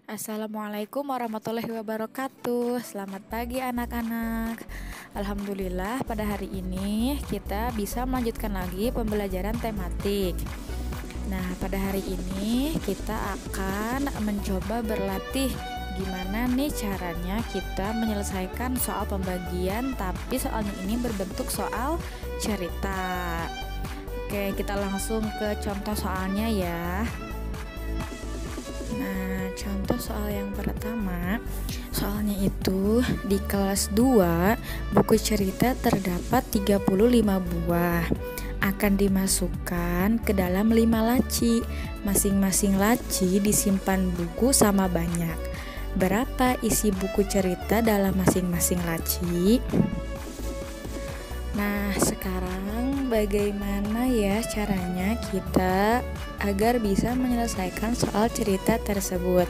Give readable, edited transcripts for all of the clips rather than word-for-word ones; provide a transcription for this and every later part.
Assalamualaikum warahmatullahi wabarakatuh. Selamat pagi anak-anak. Alhamdulillah pada hari ini kita bisa melanjutkan lagi pembelajaran tematik. Nah, pada hari ini kita akan mencoba berlatih gimana nih caranya kita menyelesaikan soal pembagian, tapi soalnya ini berbentuk soal cerita. Oke, kita langsung ke contoh soalnya ya. Nah, contoh soal yang pertama, soalnya itu di kelas 2, buku cerita terdapat 35 buah. Akan dimasukkan ke dalam 5 laci. Masing-masing laci disimpan buku sama banyak. Berapa isi buku cerita dalam masing-masing laci? Nah, sekarang bagaimana ya caranya kita agar bisa menyelesaikan soal cerita tersebut?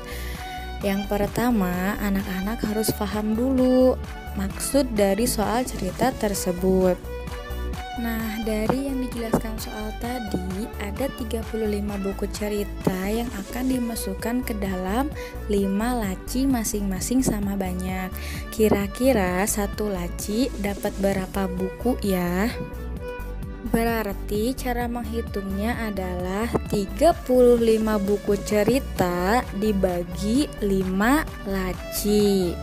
Yang pertama, anak-anak harus paham dulu maksud dari soal cerita tersebut. Nah, dari yang dijelaskan soal tadi, ada 35 buku cerita yang akan dimasukkan ke dalam 5 laci masing-masing sama banyak. Kira-kira satu laci dapat berapa buku ya? Berarti cara menghitungnya adalah 35 buku cerita dibagi 5 laci.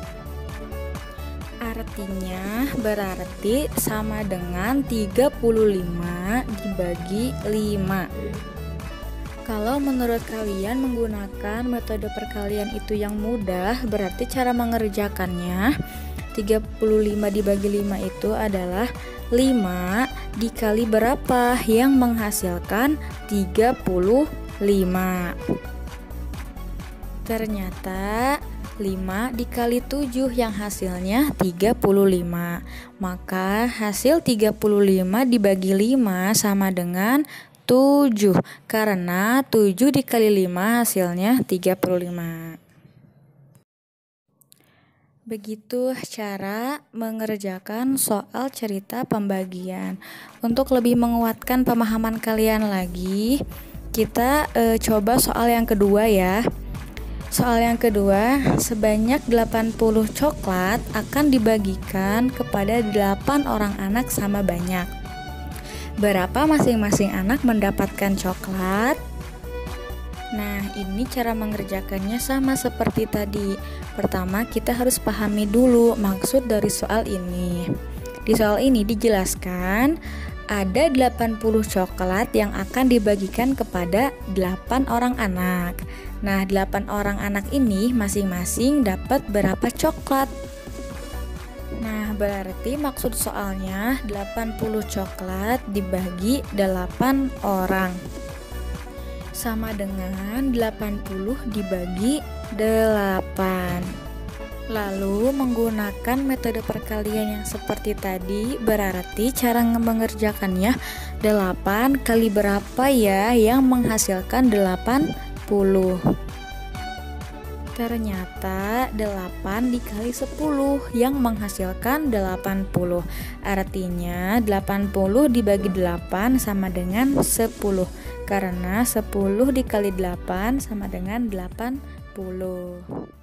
Artinya berarti sama dengan 35 dibagi 5. Kalau menurut kalian menggunakan metode perkalian itu yang mudah, berarti cara mengerjakannya 35 dibagi 5 itu adalah 5 dikali berapa yang menghasilkan 35. Ternyata 5 dikali 7 yang hasilnya 35. Maka hasil 35 dibagi 5 sama dengan 7. Karena 7 dikali 5 hasilnya 35. Begitu cara mengerjakan soal cerita pembagian. Untuk lebih menguatkan pemahaman kalian lagi, kita coba soal yang kedua ya. Soal yang kedua, sebanyak 80 coklat akan dibagikan kepada 8 orang anak sama banyak. Berapa masing-masing anak mendapatkan coklat? Nah, ini cara mengerjakannya sama seperti tadi. Pertama, kita harus pahami dulu maksud dari soal ini. Di soal ini dijelaskan ada 80 coklat yang akan dibagikan kepada 8 orang anak. Nah, 8 orang anak ini masing-masing dapat berapa coklat? Nah, berarti maksud soalnya 80 coklat dibagi 8 orang sama dengan 80 dibagi 8. Lalu menggunakan metode perkalian yang seperti tadi, berarti cara mengerjakannya 8 kali berapa ya yang menghasilkan 80. Ternyata 8 dikali 10 yang menghasilkan 80. Artinya 80 dibagi 8 sama dengan 10. Karena 10 dikali 8 sama dengan 80.